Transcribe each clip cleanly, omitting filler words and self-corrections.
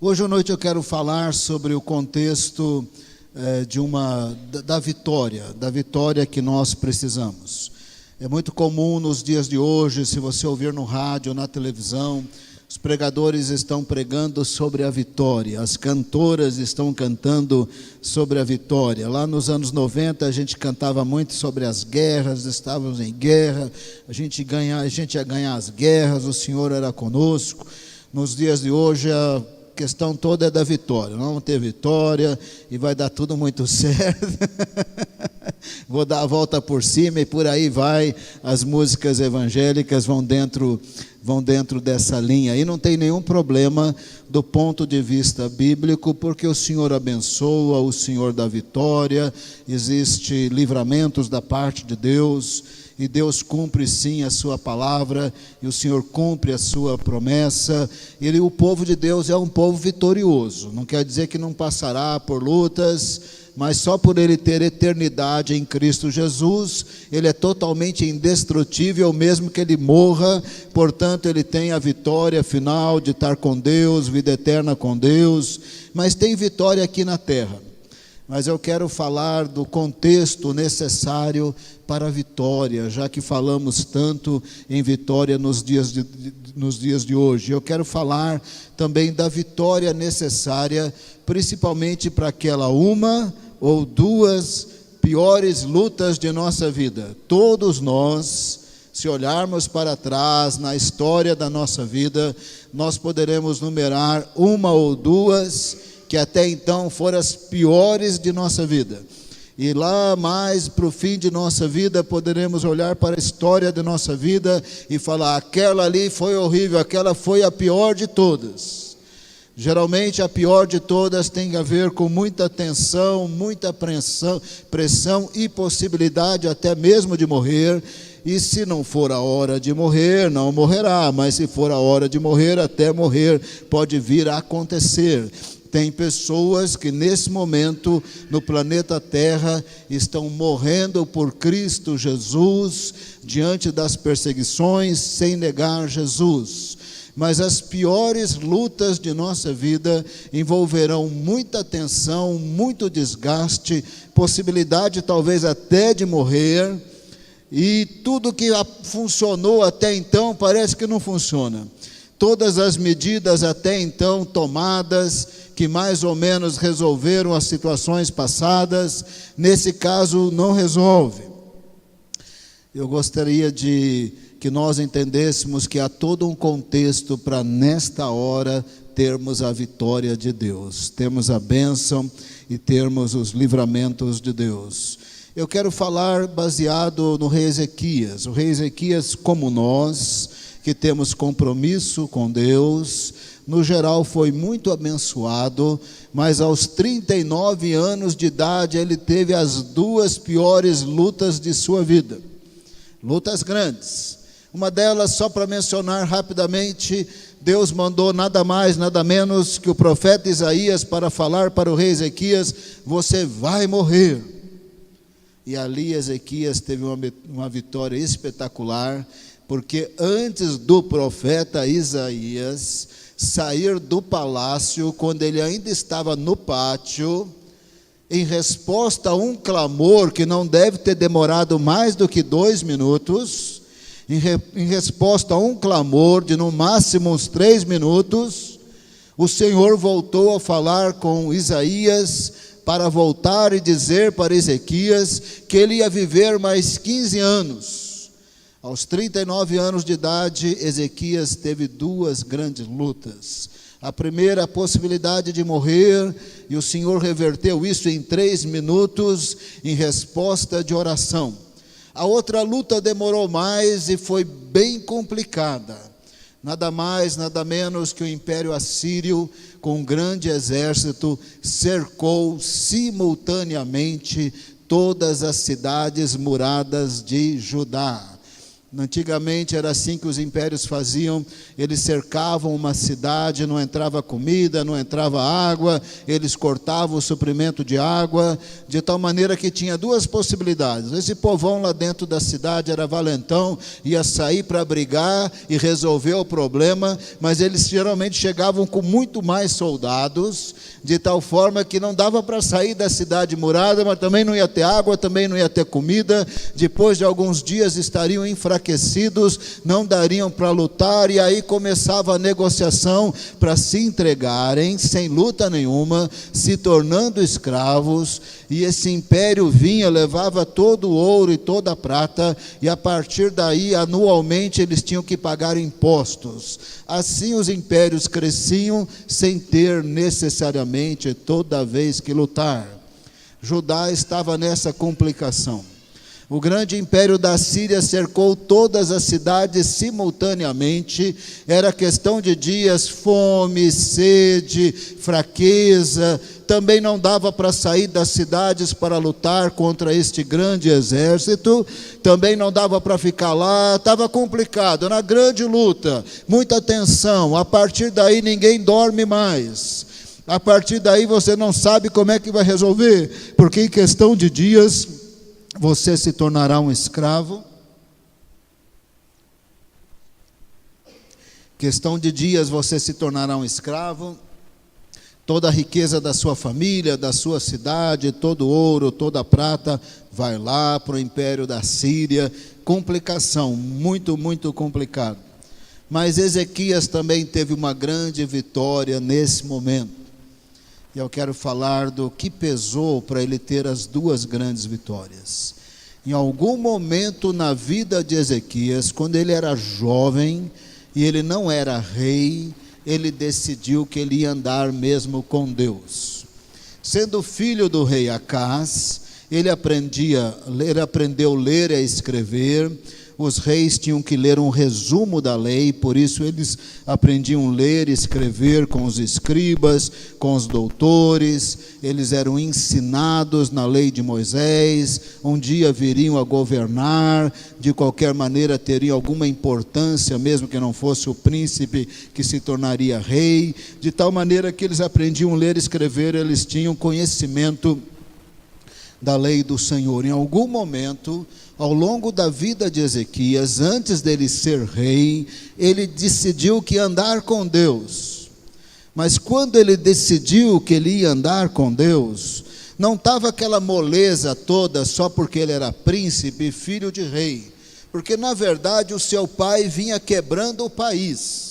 Hoje à noite eu quero falar sobre o contexto da vitória que nós precisamos. É muito comum nos dias de hoje, se você ouvir no rádio ou na televisão, os pregadores estão pregando sobre a vitória, as cantoras estão cantando sobre a vitória. Lá nos anos 90 a gente cantava muito sobre as guerras, estávamos em guerra, a gente ia ganhar as guerras, o Senhor era conosco. Nos dias de hoje a questão toda é da vitória, não vamos ter vitória e vai dar tudo muito certo. Vou dar a volta por cima e por aí vai. As músicas evangélicas vão dentro dessa linha, e não tem nenhum problema do ponto de vista bíblico, porque o Senhor abençoa, o Senhor dá vitória, existe livramentos da parte de Deus, e Deus cumpre sim a sua palavra, e o Senhor cumpre a sua promessa. O povo de Deus é um povo vitorioso, não quer dizer que não passará por lutas, mas só por ele ter eternidade em Cristo Jesus, ele é totalmente indestrutível, mesmo que ele morra. Portanto, ele tem a vitória final de estar com Deus, vida eterna com Deus, mas tem vitória aqui na terra. Mas eu quero falar do contexto necessário para a vitória, já que falamos tanto em vitória nos dias de hoje. Eu quero falar também da vitória necessária, principalmente para aquela uma ou duas piores lutas de nossa vida. Todos nós, se olharmos para trás na história da nossa vida, nós poderemos numerar uma ou duas que até então foram as piores de nossa vida. E lá mais para o fim de nossa vida, poderemos olhar para a história de nossa vida e falar: aquela ali foi horrível, aquela foi a pior de todas. Geralmente a pior de todas tem a ver com muita tensão, muita pressão e possibilidade até mesmo de morrer. E se não for a hora de morrer, não morrerá, mas se for a hora de morrer, até morrer pode vir a acontecer. Tem pessoas que nesse momento no planeta Terra estão morrendo por Cristo Jesus, diante das perseguições, sem negar Jesus. Mas as piores lutas de nossa vida envolverão muita tensão, muito desgaste, possibilidade talvez até de morrer, e tudo que funcionou até então parece que não funciona. Todas as medidas até então tomadas, que mais ou menos resolveram as situações passadas, nesse caso não resolve. Eu gostaria que nós entendêssemos que há todo um contexto para nesta hora termos a vitória de Deus, termos a bênção e termos os livramentos de Deus. Eu quero falar baseado no rei Ezequias. O rei Ezequias, como nós, que temos compromisso com Deus, no geral foi muito abençoado, mas aos 39 anos de idade ele teve as duas piores lutas de sua vida, lutas grandes. Uma delas, só para mencionar rapidamente, Deus mandou nada mais, nada menos que o profeta Isaías para falar para o rei Ezequias: você vai morrer. E ali Ezequias teve uma vitória espetacular, porque antes do profeta Isaías sair do palácio, quando ele ainda estava no pátio, em resposta a um clamor que não deve ter demorado mais do que 2 minutos, em resposta a um clamor de no máximo uns 3 minutos, o Senhor voltou a falar com Isaías para voltar e dizer para Ezequias que ele ia viver mais 15 anos. Aos 39 anos de idade, Ezequias teve 2 grandes lutas. A primeira, a possibilidade de morrer, e o Senhor reverteu isso em 3 minutos, em resposta de oração. A outra luta demorou mais e foi bem complicada. Nada mais, nada menos que o Império Assírio, com um grande exército, cercou simultaneamente todas as cidades muradas de Judá. Antigamente era assim que os impérios faziam, eles cercavam uma cidade, não entrava comida, não entrava água, eles cortavam o suprimento de água, de tal maneira que tinha duas possibilidades. Esse povão lá dentro da cidade era valentão, ia sair para brigar e resolver o problema, mas eles geralmente chegavam com muito mais soldados, de tal forma que não dava para sair da cidade murada, mas também não ia ter água, também não ia ter comida. Depois de alguns dias estariam enfraquecidos, não dariam para lutar, e aí começava a negociação para se entregarem, sem luta nenhuma, se tornando escravos, e esse império vinha, levava todo o ouro e toda a prata, e a partir daí, anualmente, eles tinham que pagar impostos. Assim os impérios cresciam, sem ter necessariamente toda vez que lutar. Judá estava nessa complicação. O grande império da Síria cercou todas as cidades simultaneamente. Era questão de dias, fome, sede, fraqueza. Também não dava para sair das cidades para lutar contra este grande exército. Também não dava para ficar lá. Estava complicado, era uma grande luta, muita tensão. A partir daí ninguém dorme mais. A partir daí você não sabe como é que vai resolver, porque em questão de dias você se tornará um escravo. Questão de dias você se tornará um escravo. Toda a riqueza da sua família, da sua cidade, todo o ouro, toda a prata, vai lá para o império da Síria. Complicação, muito, muito complicado. Mas Ezequias também teve uma grande vitória nesse momento. E eu quero falar do que pesou para ele ter as duas grandes vitórias. Em algum momento na vida de Ezequias, quando ele era jovem e ele não era rei, ele decidiu que ele ia andar mesmo com Deus. Sendo filho do rei Acaz, ele aprendeu a ler e a escrever. Os reis tinham que ler um resumo da lei, por isso eles aprendiam a ler e escrever com os escribas, com os doutores. Eles eram ensinados na lei de Moisés. Um dia viriam a governar, de qualquer maneira teriam alguma importância, mesmo que não fosse o príncipe que se tornaria rei. De tal maneira que eles aprendiam a ler e escrever, eles tinham conhecimento da lei do Senhor. Em algum momento, ao longo da vida de Ezequias, antes dele ser rei, ele decidiu que ia andar com Deus. Mas quando ele decidiu que ele ia andar com Deus, não estava aquela moleza toda só porque ele era príncipe e filho de rei. Porque na verdade o seu pai vinha quebrando o país.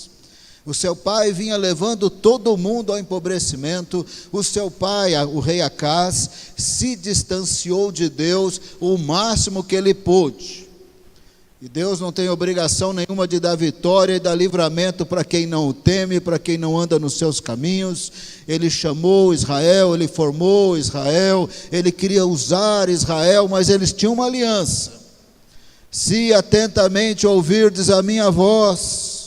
O seu pai vinha levando todo mundo ao empobrecimento. O seu pai, o rei Acaz, se distanciou de Deus o máximo que ele pôde. E Deus não tem obrigação nenhuma de dar vitória e dar livramento para quem não o teme, para quem não anda nos seus caminhos. Ele chamou Israel, ele formou Israel, ele queria usar Israel, mas eles tinham uma aliança. Se atentamente ouvirdes a minha voz,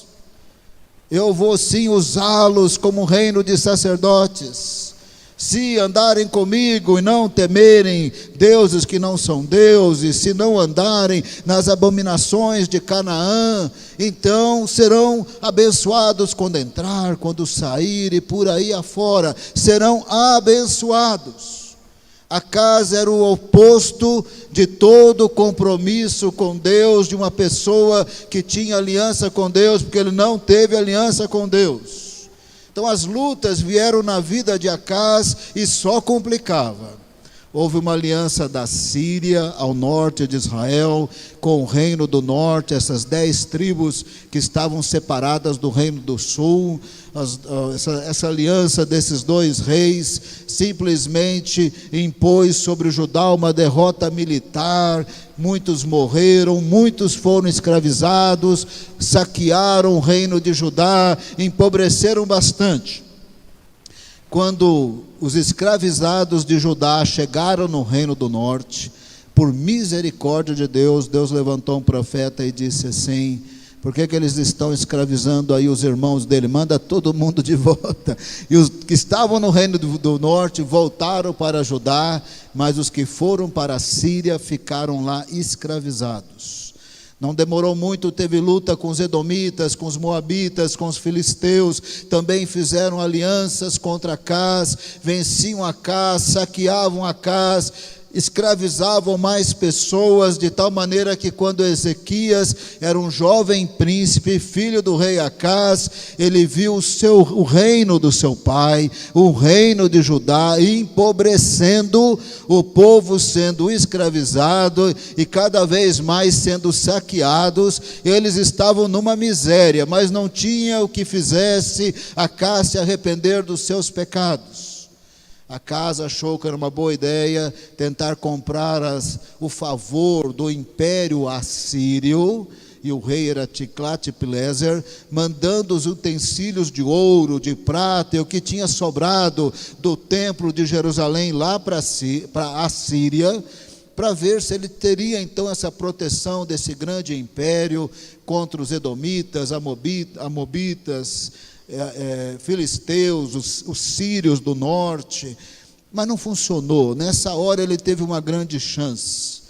eu vou sim usá-los como um reino de sacerdotes. Se andarem comigo e não temerem deuses que não são deuses, se não andarem nas abominações de Canaã, então serão abençoados quando entrar, quando sair e por aí afora, serão abençoados. Acaz era o oposto de todo compromisso com Deus, de uma pessoa que tinha aliança com Deus, porque ele não teve aliança com Deus. Então as lutas vieram na vida de Acaz e só complicava. Houve uma aliança da Síria ao norte de Israel com o reino do norte, essas 10 tribos que estavam separadas do reino do sul. Essa aliança desses dois reis simplesmente impôs sobre Judá uma derrota militar. Muitos morreram, muitos foram escravizados, saquearam o reino de Judá, empobreceram bastante. Quando os escravizados de Judá chegaram no reino do norte, por misericórdia de Deus, Deus levantou um profeta e disse assim: por que eles estão escravizando aí os irmãos dele? Manda todo mundo de volta. E os que estavam no reino do norte voltaram para Judá, mas os que foram para a Síria ficaram lá escravizados. Não demorou muito, teve luta com os edomitas, com os moabitas, com os filisteus. Também fizeram alianças contra Acás, venciam Acás, saqueavam Acás, escravizavam mais pessoas, de tal maneira que quando Ezequias era um jovem príncipe, filho do rei Acás, ele viu o reino do seu pai, o reino de Judá, empobrecendo, o povo sendo escravizado e cada vez mais sendo saqueados. Eles estavam numa miséria, mas não tinha o que fizesse Acás se arrepender dos seus pecados. Acás achou que era uma boa ideia tentar comprar o favor do império assírio, e o rei era Tiglat-Pileser, mandando os utensílios de ouro, de prata, e o que tinha sobrado do templo de Jerusalém lá para a Síria, para ver se ele teria então essa proteção desse grande império contra os edomitas, amobitas, filisteus, os sírios do norte. Mas não funcionou. Nessa hora ele teve uma grande chance.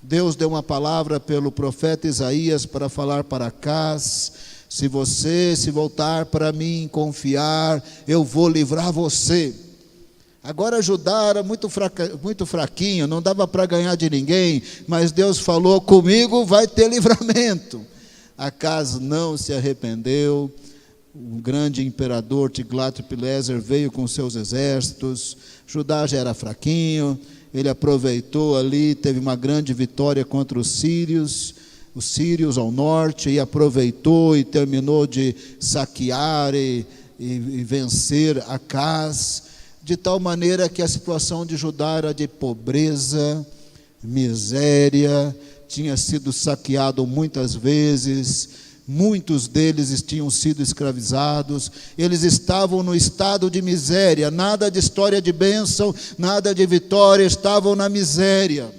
Deus deu uma palavra pelo profeta Isaías para falar para Acás: se você se voltar para mim, confiar, eu vou livrar você. Agora Judá era muito fraquinho, não dava para ganhar de ninguém, mas Deus falou: comigo vai ter livramento. Acás não se arrependeu. O grande imperador Tiglat-Pileser veio com seus exércitos. Judá já era fraquinho, ele aproveitou ali, teve uma grande vitória contra os sírios ao norte, e aproveitou e terminou de saquear e vencer Acás, de tal maneira que a situação de Judá era de pobreza, miséria, tinha sido saqueado muitas vezes. Muitos deles tinham sido escravizados, eles estavam no estado de miséria, nada de história de bênção, nada de vitória, estavam na miséria.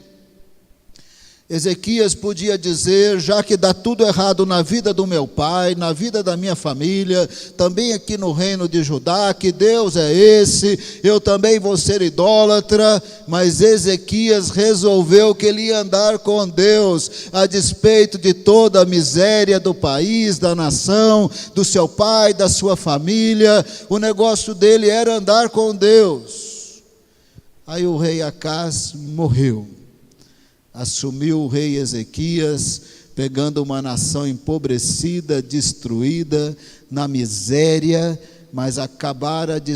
Ezequias podia dizer: já que dá tudo errado na vida do meu pai, na vida da minha família, também aqui no reino de Judá, que Deus é esse, eu também vou ser idólatra. Mas Ezequias resolveu que ele ia andar com Deus, a despeito de toda a miséria do país, da nação, do seu pai, da sua família. O negócio dele era andar com Deus. Aí o rei Acás morreu. Assumiu o rei Ezequias, pegando uma nação empobrecida, destruída, na miséria, mas acabara de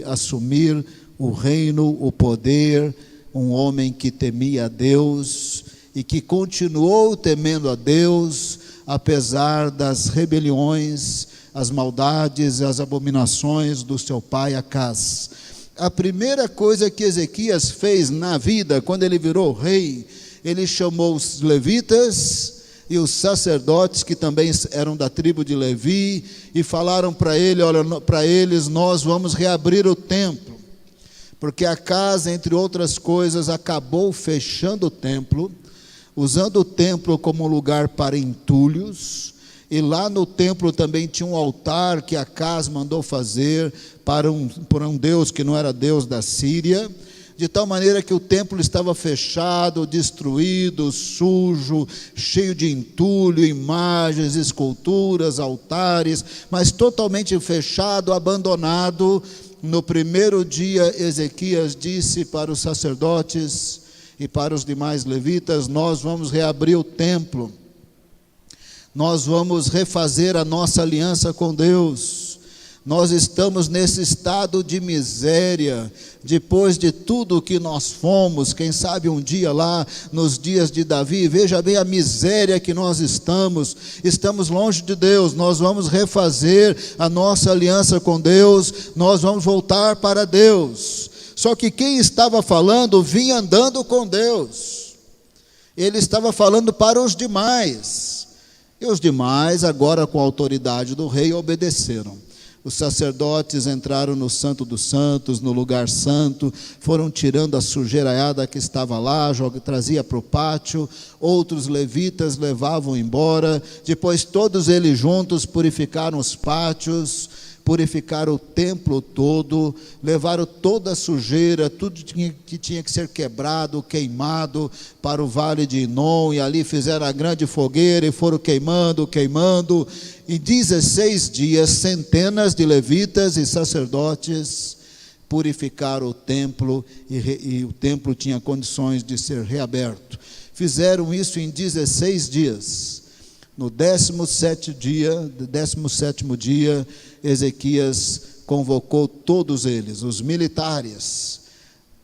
assumir o reino, o poder, um homem que temia a Deus e que continuou temendo a Deus, apesar das rebeliões, as maldades, as abominações do seu pai Acás. A primeira coisa que Ezequias fez na vida, quando ele virou rei, ele chamou os levitas e os sacerdotes, que também eram da tribo de Levi, e falaram para ele: olha, para eles, nós vamos reabrir o templo, porque Acás, entre outras coisas, acabou fechando o templo, usando o templo como lugar para entulhos, e lá no templo também tinha um altar que Acás mandou fazer para um Deus que não era Deus da Síria, de tal maneira que o templo estava fechado, destruído, sujo, cheio de entulho, imagens, esculturas, altares, mas totalmente fechado, abandonado. No primeiro dia, Ezequias disse para os sacerdotes e para os demais levitas: nós vamos reabrir o templo, nós vamos refazer a nossa aliança com Deus. Nós estamos nesse estado de miséria, depois de tudo que nós fomos, quem sabe um dia lá, nos dias de Davi, veja bem a miséria que nós estamos longe de Deus. Nós vamos refazer a nossa aliança com Deus, nós vamos voltar para Deus. Só que quem estava falando vinha andando com Deus, ele estava falando para os demais, e os demais agora, com a autoridade do rei, obedeceram. Os sacerdotes entraram no Santo dos Santos, no lugar santo, foram tirando a sujeiraiada que estava lá, trazia para o pátio. Outros levitas levavam embora. Depois todos eles juntos purificaram os pátios, purificaram o templo todo, levaram toda a sujeira, tudo que tinha que ser quebrado, queimado, para o vale de Inom, e ali fizeram a grande fogueira, e foram queimando. Em 16 dias, centenas de levitas e sacerdotes purificaram o templo, e o templo tinha condições de ser reaberto. Fizeram isso em 16 dias. No 17º dia, Ezequias convocou todos eles, os militares,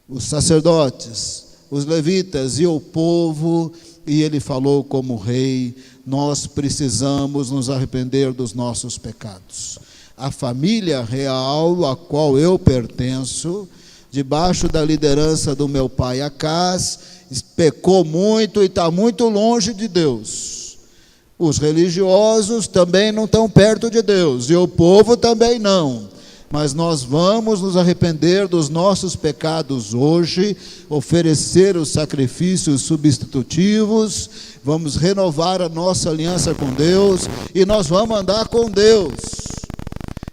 os sacerdotes, os levitas e o povo, e ele falou como rei: nós precisamos nos arrepender dos nossos pecados. A família real a qual eu pertenço, debaixo da liderança do meu pai Acás, pecou muito e está muito longe de Deus. Os religiosos também não estão perto de Deus, e o povo também não. Mas nós vamos nos arrepender dos nossos pecados hoje, oferecer os sacrifícios substitutivos, vamos renovar a nossa aliança com Deus, e nós vamos andar com Deus.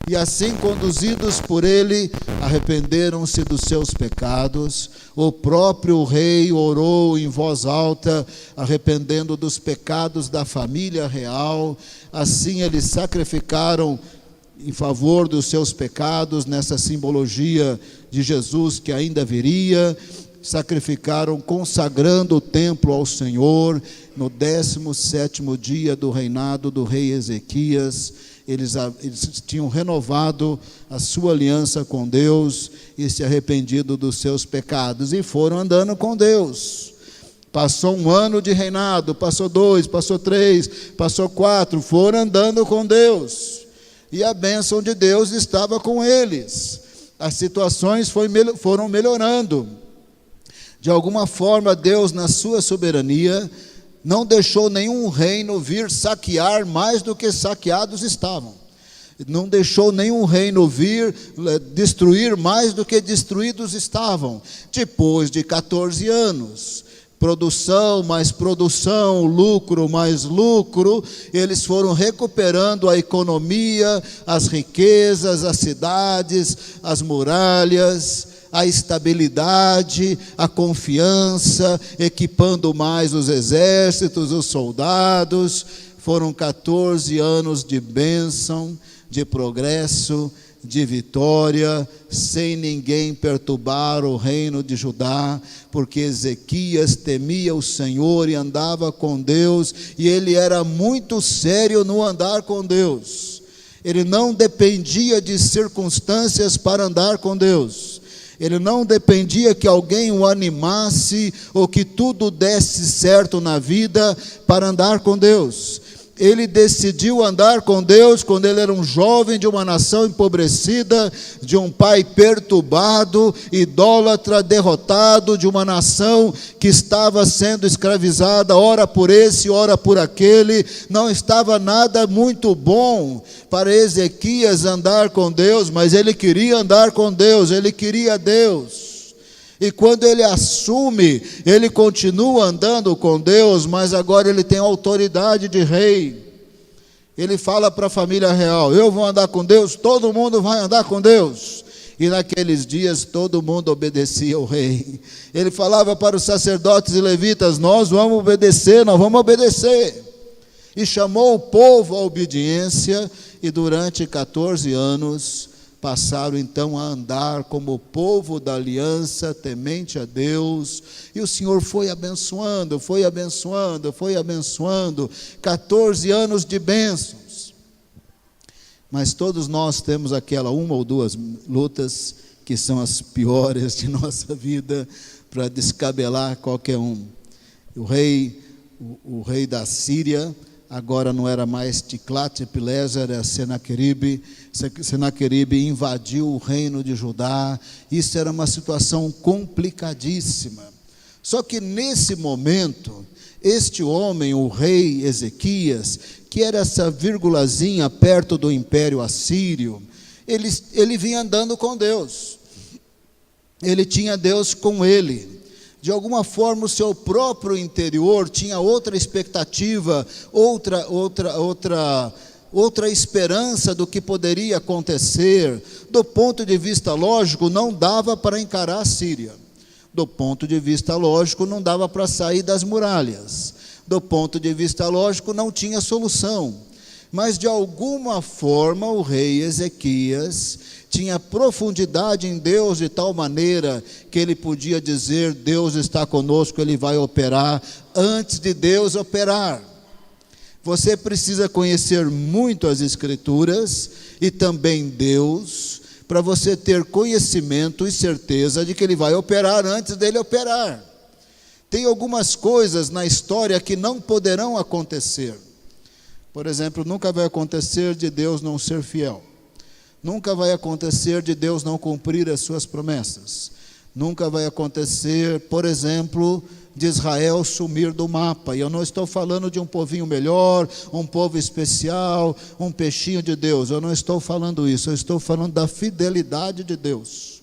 E assim, conduzidos por ele, arrependeram-se dos seus pecados. O próprio rei orou em voz alta, arrependendo dos pecados da família real. Assim, eles sacrificaram em favor dos seus pecados, nessa simbologia de Jesus que ainda viria. Sacrificaram consagrando o templo ao Senhor. No 17º dia do reinado do rei Ezequias, eles tinham renovado a sua aliança com Deus e se arrependido dos seus pecados, e foram andando com Deus. Passou um ano de reinado, passou 2, passou 3, passou 4, foram andando com Deus, e a bênção de Deus estava com eles. As situações foram melhorando. De alguma forma, Deus, na sua soberania, não deixou nenhum reino vir saquear mais do que saqueados estavam. Não deixou nenhum reino vir destruir mais do que destruídos estavam. Depois de 14 anos, produção mais produção, lucro mais lucro, eles foram recuperando a economia, as riquezas, as cidades, as muralhas, a estabilidade, a confiança, equipando mais os exércitos, os soldados. Foram 14 anos de bênção, de progresso, de vitória, sem ninguém perturbar o reino de Judá, porque Ezequias temia o Senhor e andava com Deus, e ele era muito sério no andar com Deus. Ele não dependia de circunstâncias para andar com Deus. Ele não dependia que alguém o animasse ou que tudo desse certo na vida para andar com Deus. Ele decidiu andar com Deus quando ele era um jovem de uma nação empobrecida, de um pai perturbado, idólatra, derrotado, de uma nação que estava sendo escravizada, ora por esse, ora por aquele. Não estava nada muito bom para Ezequias andar com Deus, mas ele queria andar com Deus, ele queria Deus. E quando ele assume, ele continua andando com Deus, mas agora ele tem autoridade de rei. Ele fala para a família real: eu vou andar com Deus, todo mundo vai andar com Deus. E naqueles dias todo mundo obedecia ao rei. Ele falava para os sacerdotes e levitas: nós vamos obedecer, nós vamos obedecer. E chamou o povo à obediência, e durante 14 anos passaram então a andar como o povo da aliança, temente a Deus, e o Senhor foi abençoando, 14 anos de bênçãos. Mas todos nós temos aquela uma ou duas lutas que são as piores de nossa vida, para descabelar qualquer um. O rei da Síria agora não era mais Tiglat-Pileser, era Senaqueribe. Senaqueribe invadiu o reino de Judá. Isso era uma situação complicadíssima. Só que nesse momento, este homem, o rei Ezequias, que era essa vírgulazinha perto do Império Assírio, ele vinha andando com Deus. Ele tinha Deus com ele. De alguma forma, o seu próprio interior tinha outra expectativa, outra outra esperança do que poderia acontecer. Do ponto de vista lógico, não dava para encarar a Síria. Do ponto de vista lógico, não dava para sair das muralhas. Do ponto de vista lógico, não tinha solução. Mas de alguma forma o rei Ezequias tinha profundidade em Deus de tal maneira que ele podia dizer: Deus está conosco, Ele vai operar, antes de Deus operar. Você precisa conhecer muito as Escrituras e também Deus, para você ter conhecimento e certeza de que Ele vai operar antes dele operar. Tem algumas coisas na história que não poderão acontecer. Por exemplo, nunca vai acontecer de Deus não ser fiel. Nunca vai acontecer de Deus não cumprir as suas promessas. Nunca vai acontecer, por exemplo, de Israel sumir do mapa. E eu não estou falando de um povinho melhor, um povo especial, um peixinho de Deus. Eu não estou falando isso. Eu estou falando da fidelidade de Deus.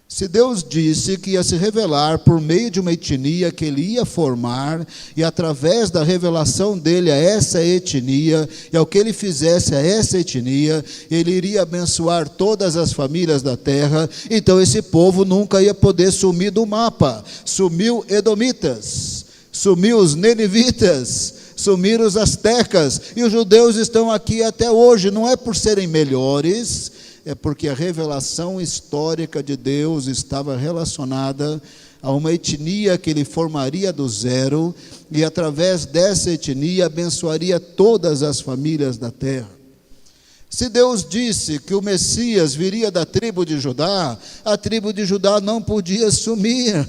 Se Deus disse que ia se revelar por meio de uma etnia que Ele ia formar, e através da revelação dele a essa etnia, e ao que Ele fizesse a essa etnia, Ele iria abençoar todas as famílias da terra, então esse povo nunca ia poder sumir do mapa. Sumiu edomitas, sumiu os nenivitas, sumiram os astecas, e os judeus estão aqui até hoje. Não é por serem melhores, é porque a revelação histórica de Deus estava relacionada a uma etnia que Ele formaria do zero, e através dessa etnia abençoaria todas as famílias da terra. Se Deus disse que o Messias viria da tribo de Judá, a tribo de Judá não podia sumir.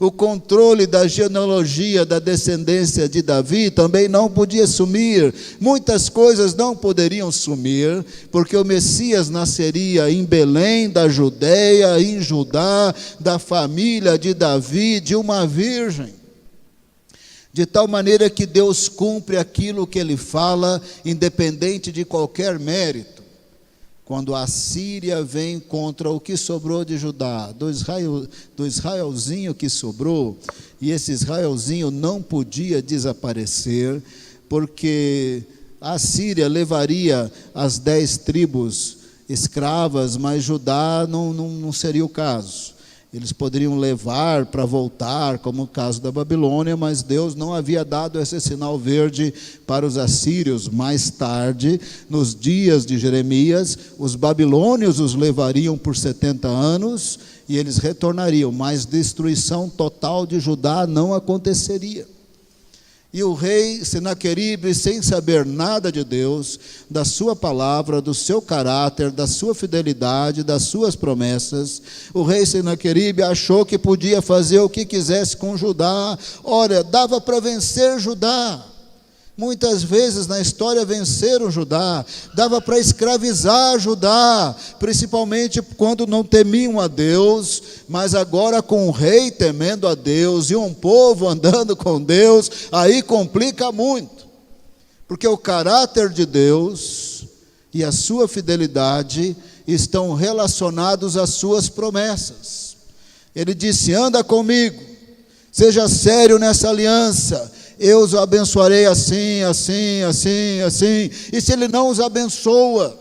O controle da genealogia da descendência de Davi também não podia sumir. Muitas coisas não poderiam sumir, porque o Messias nasceria em Belém, da Judeia, em Judá, da família de Davi, de uma virgem. De tal maneira que Deus cumpre aquilo que Ele fala, independente de qualquer mérito. Quando a Síria vem contra o que sobrou de Judá, do Israelzinho que sobrou, e esse Israelzinho não podia desaparecer, porque a Síria levaria as 10 tribos escravas, mas Judá não seria o caso. Eles poderiam levar para voltar, como o caso da Babilônia, mas Deus não havia dado esse sinal verde para os assírios. Mais tarde, nos dias de Jeremias, os babilônios os levariam por 70 anos e eles retornariam, mas destruição total de Judá não aconteceria. E o rei Senaqueribe, sem saber nada de Deus, da sua palavra, do seu caráter, da sua fidelidade, das suas promessas, o rei Senaqueribe achou que podia fazer o que quisesse com Judá. Ora, dava para vencer Judá. Muitas vezes na história venceram Judá, dava para escravizar Judá, principalmente quando não temiam a Deus, mas agora com o rei temendo a Deus e um povo andando com Deus, aí complica muito, porque o caráter de Deus e a sua fidelidade estão relacionados às suas promessas. Ele disse: anda comigo, seja sério nessa aliança, eu os abençoarei assim, assim, assim, assim. E se Ele não os abençoa,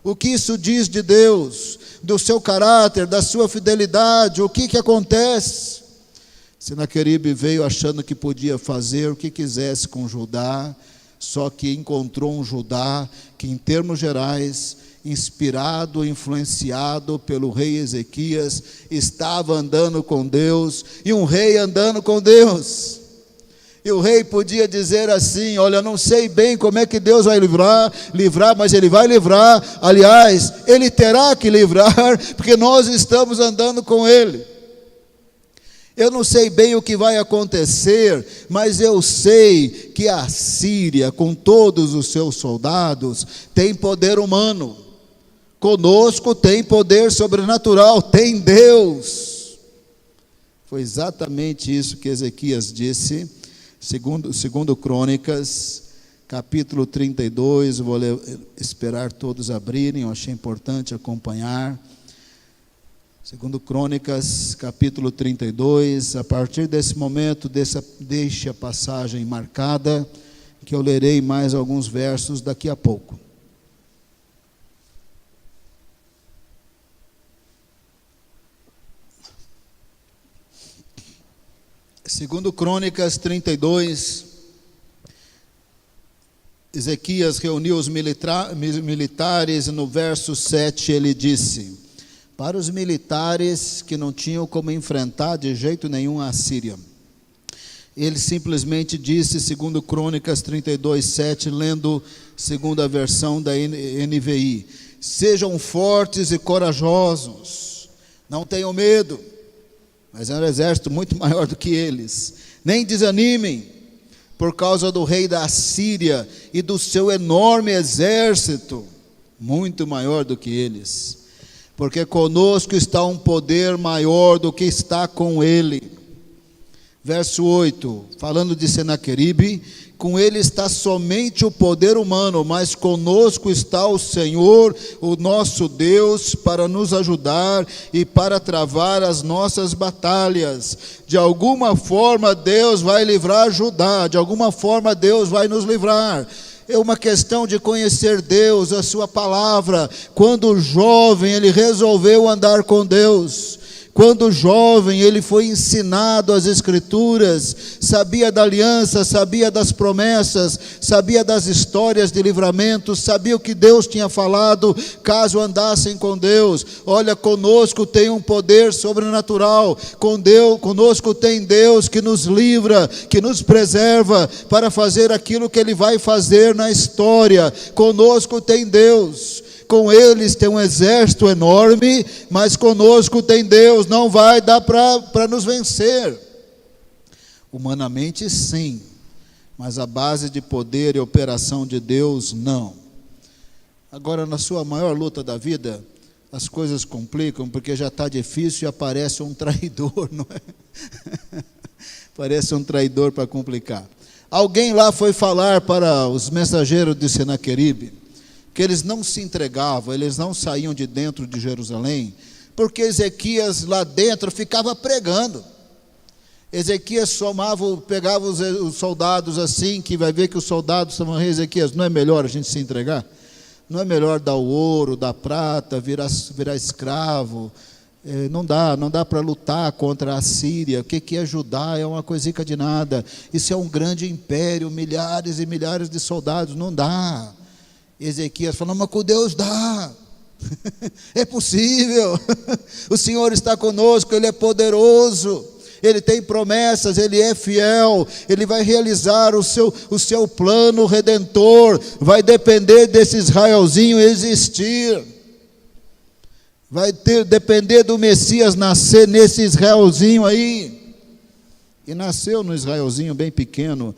o que isso diz de Deus, do seu caráter, da sua fidelidade? O que acontece? Senaqueribe veio achando que podia fazer o que quisesse com Judá, só que encontrou um Judá que, em termos gerais, inspirado, influenciado pelo rei Ezequias, estava andando com Deus, e um rei andando com Deus. E o rei podia dizer assim: olha, eu não sei bem como é que Deus vai livrar, mas Ele vai livrar. Aliás, Ele terá que livrar, porque nós estamos andando com Ele. Eu não sei bem o que vai acontecer, mas eu sei que a Síria, com todos os seus soldados, tem poder humano. Conosco tem poder sobrenatural, tem Deus. Foi exatamente isso que Ezequias disse. Segundo Crônicas, capítulo 32, vou esperar todos abrirem, eu achei importante acompanhar. Segundo Crônicas, capítulo 32, a partir desse momento, deixe a passagem marcada, que eu lerei mais alguns versos daqui a pouco. Segundo Crônicas 32, Ezequias reuniu os militares e no verso 7 ele disse, para os militares que não tinham como enfrentar de jeito nenhum a Síria, ele simplesmente disse, segundo Crônicas 32, 7, lendo segundo a versão da NVI, sejam fortes e corajosos, não tenham medo, mas é um exército muito maior do que eles, nem desanimem, por causa do rei da Síria e do seu enorme exército, muito maior do que eles, porque conosco está um poder maior do que está com ele. Verso 8, falando de Senaqueribe, com ele está somente o poder humano, mas conosco está o Senhor, o nosso Deus, para nos ajudar e para travar as nossas batalhas. De alguma forma Deus vai livrar Judá, de alguma forma Deus vai nos livrar. É uma questão de conhecer Deus, a sua palavra. Quando jovem ele resolveu andar com Deus. Quando jovem, ele foi ensinado as Escrituras, sabia da aliança, sabia das promessas, sabia das histórias de livramento, sabia o que Deus tinha falado, caso andassem com Deus. Olha, conosco tem um poder sobrenatural, conosco tem Deus que nos livra, que nos preserva, para fazer aquilo que Ele vai fazer na história. Conosco tem Deus. Com eles tem um exército enorme, mas conosco tem Deus, não vai dar para nos vencer. Humanamente sim, mas a base de poder e operação de Deus não. Agora, na sua maior luta da vida, as coisas complicam, porque já está difícil e aparece um traidor, não é? Aparece um traidor para complicar. Alguém lá foi falar para os mensageiros de Senaqueribe, que eles não se entregavam, eles não saíam de dentro de Jerusalém, porque Ezequias lá dentro ficava pregando. Ezequias pegava os soldados assim, que vai ver que os soldados estavam, Ezequias, não é melhor a gente se entregar? Não é melhor dar o ouro, dar prata, virar escravo? Não dá para lutar contra a Síria. O que é Judá? É uma coisica de nada. Isso é um grande império, milhares e milhares de soldados, não dá. Ezequias falou, mas com Deus dá, é possível, o Senhor está conosco, Ele é poderoso, Ele tem promessas, Ele é fiel, Ele vai realizar o seu plano redentor, vai depender desse Israelzinho existir, depender do Messias nascer nesse Israelzinho aí, e nasceu no Israelzinho bem pequeno,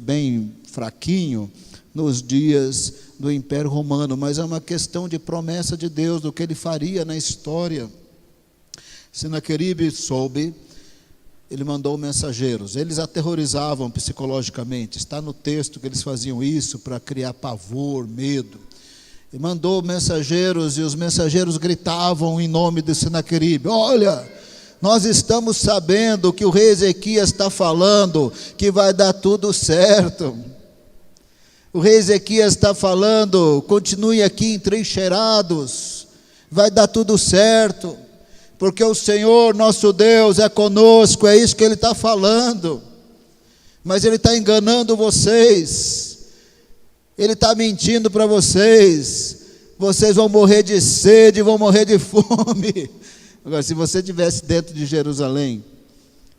bem fraquinho, nos dias do Império Romano, mas é uma questão de promessa de Deus, do que Ele faria na história. Senaqueribe soube, ele mandou mensageiros, eles aterrorizavam psicologicamente, está no texto que eles faziam isso para criar pavor, medo. Ele mandou mensageiros e os mensageiros gritavam em nome de Senaqueribe, olha, nós estamos sabendo que o rei Ezequias está falando que vai dar tudo certo. O rei Ezequias está falando, continue aqui entrincheirados, vai dar tudo certo, porque o Senhor nosso Deus é conosco, é isso que Ele está falando, mas Ele está enganando vocês, Ele está mentindo para vocês vão morrer de sede, vão morrer de fome. Agora, se você estivesse dentro de Jerusalém,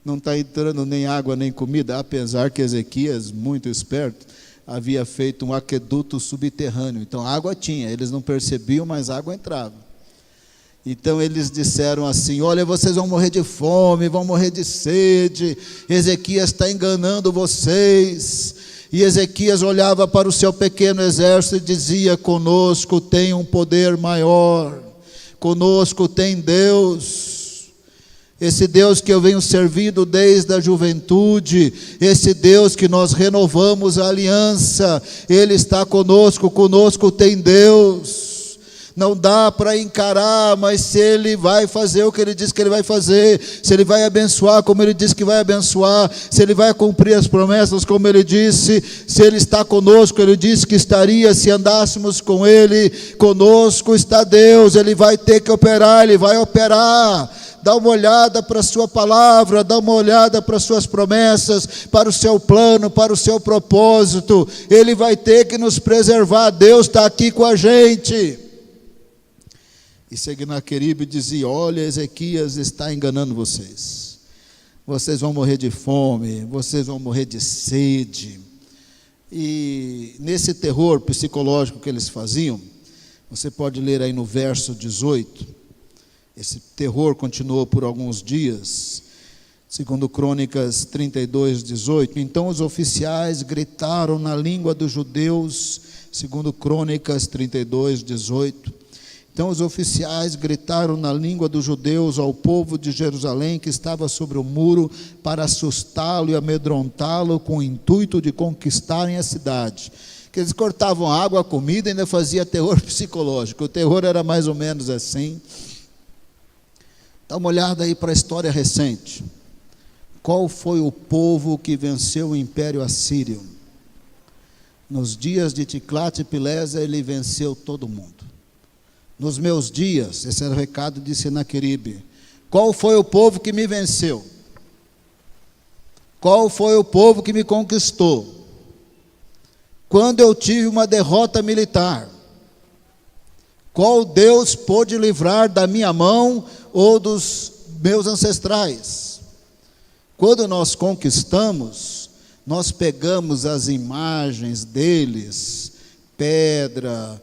não está entrando nem água nem comida, apesar que Ezequias, muito esperto, havia feito um aqueduto subterrâneo, então água tinha, eles não percebiam, mas água entrava. Então eles disseram assim, olha, vocês vão morrer de fome, vão morrer de sede, Ezequias está enganando vocês. E Ezequias olhava para o seu pequeno exército e dizia, conosco tem um poder maior, conosco tem Deus. Esse Deus que eu venho servindo desde a juventude, esse Deus que nós renovamos a aliança, Ele está conosco tem Deus. não dá para encarar, mas se Ele vai fazer o que Ele diz que Ele vai fazer, se Ele vai abençoar como Ele disse que vai abençoar, se Ele vai cumprir as promessas como Ele disse, se Ele está conosco, Ele disse que estaria se andássemos com Ele, conosco está Deus, Ele vai ter que operar, Ele vai operar. Dá uma olhada para a sua palavra, dá uma olhada para as suas promessas, para o seu plano, para o seu propósito. Ele vai ter que nos preservar, Deus está aqui com a gente. E Senaqueribe dizia: olha, Ezequias está enganando vocês. Vocês vão morrer de fome, vocês vão morrer de sede. E nesse terror psicológico que eles faziam, você pode ler aí no verso 18, esse terror continuou por alguns dias, segundo Crônicas 32, 18. Então os oficiais gritaram na língua dos judeus, segundo Crônicas 32, 18. Então os oficiais gritaram na língua dos judeus ao povo de Jerusalém que estava sobre o muro para assustá-lo e amedrontá-lo com o intuito de conquistarem a cidade. Que eles cortavam a água, a comida e ainda fazia terror psicológico. O terror era mais ou menos assim. Dá uma olhada aí para a história recente. Qual foi o povo que venceu o Império Assírio? Nos dias de Tiglat-Pileser, ele venceu todo mundo. Nos meus dias, esse era o recado de Senaqueribe. Qual foi o povo que me venceu? Qual foi o povo que me conquistou? Quando eu tive uma derrota militar, qual Deus pôde livrar da minha mão ou dos meus ancestrais? Quando nós conquistamos, nós pegamos as imagens deles, pedra,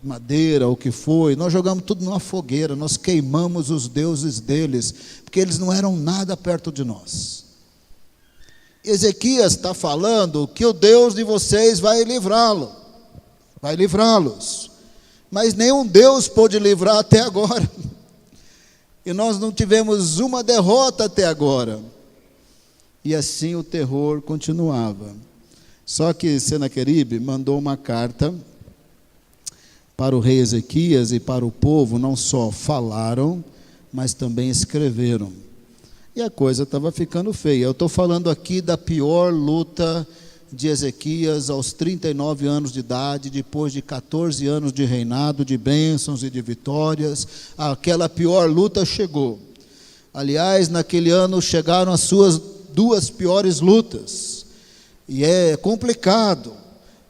madeira, o que foi, nós jogamos tudo numa fogueira, nós queimamos os deuses deles, porque eles não eram nada perto de nós. Ezequias está falando que o Deus de vocês vai livrá-lo, vai livrá-los, mas nenhum Deus pôde livrar até agora, e nós não tivemos uma derrota até agora, e assim o terror continuava. Só que Senaqueribe mandou uma carta para o rei Ezequias e para o povo. Não só falaram, mas também escreveram, e a coisa estava ficando feia. Eu estou falando aqui da pior luta de Ezequias aos 39 anos de idade, depois de 14 anos de reinado, de bênçãos e de vitórias. Aquela pior luta chegou. Aliás, naquele ano chegaram as suas duas piores lutas, e é complicado.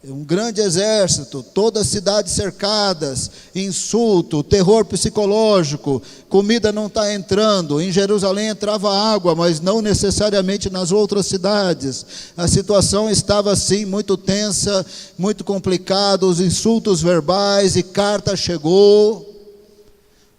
Um grande exército, todas as cidades cercadas, insulto, terror psicológico, comida não está entrando. Em Jerusalém entrava água, mas não necessariamente nas outras cidades. A situação estava assim, muito tensa, muito complicada, os insultos verbais, e carta chegou.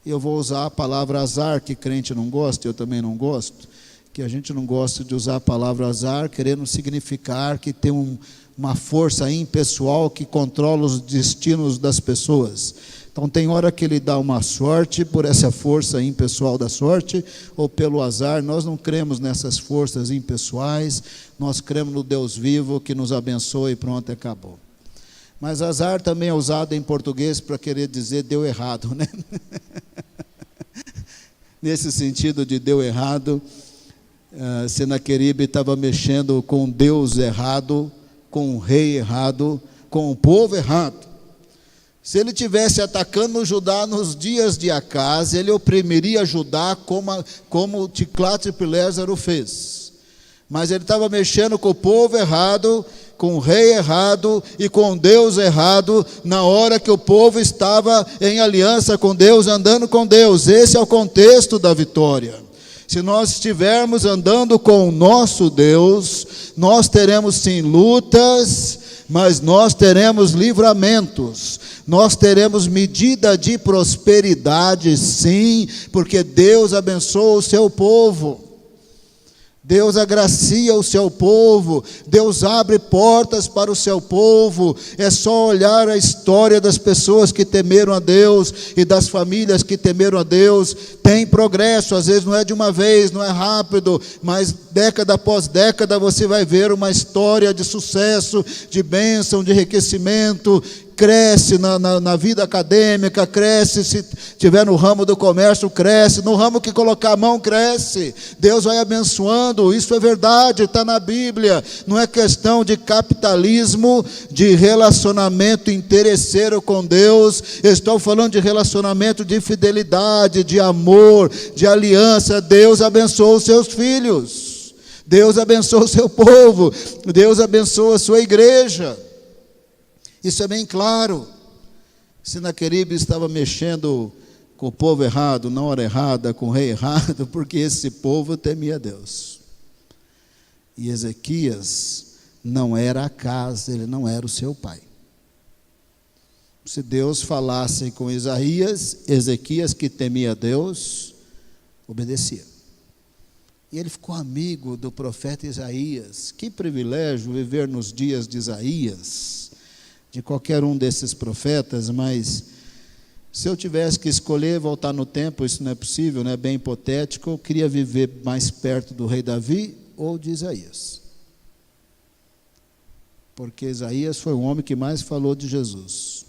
Eu vou usar a palavra azar, que crente não gosta, eu também não gosto, que a gente não gosta de usar a palavra azar, querendo significar que tem uma força impessoal que controla os destinos das pessoas. Então tem hora que ele dá uma sorte por essa força impessoal da sorte, ou pelo azar. Nós não cremos nessas forças impessoais, nós cremos no Deus vivo que nos abençoa e pronto, acabou. Mas azar também é usado em português para querer dizer deu errado, né? Nesse sentido de deu errado, Senaqueribe estava mexendo com Deus errado, com o rei errado, com o povo errado. Se ele tivesse atacando Judá nos dias de Acaz, ele oprimiria Judá como Tiglat-Pileser o fez. Mas ele estava mexendo com o povo errado, com o rei errado e com Deus errado, na hora que o povo estava em aliança com Deus, andando com Deus. Esse é o contexto da vitória. Se nós estivermos andando com o nosso Deus, nós teremos sim lutas, mas nós teremos livramentos, nós teremos medida de prosperidade sim, porque Deus abençoa o seu povo. Deus agracia o seu povo, Deus abre portas para o seu povo. É só olhar a história das pessoas que temeram a Deus e das famílias que temeram a Deus. Tem progresso, às vezes não é de uma vez, não é rápido, mas década após década você vai ver uma história de sucesso, de bênção, de enriquecimento. cresce na vida acadêmica, cresce, se estiver no ramo do comércio, cresce, no ramo que colocar a mão, cresce. Deus vai abençoando, isso é verdade, está na Bíblia. Não é questão de capitalismo, de relacionamento interesseiro com Deus. Estou falando de relacionamento de fidelidade, de amor, de aliança. Deus abençoa os seus filhos, Deus abençoa o seu povo, Deus abençoa a sua igreja. Isso é bem claro. Senaqueribe estava mexendo com o povo errado, na hora errada, com o rei errado, porque esse povo temia Deus. E Ezequias não era a casa, ele não era o seu pai. Se Deus falasse com Isaías, Ezequias, que temia Deus, obedecia. E ele ficou amigo do profeta Isaías. Que privilégio viver nos dias de Isaías, de qualquer um desses profetas, mas se eu tivesse que escolher voltar no tempo, isso não é possível, não é bem hipotético, eu queria viver mais perto do rei Davi ou de Isaías. Porque Isaías foi o homem que mais falou de Jesus.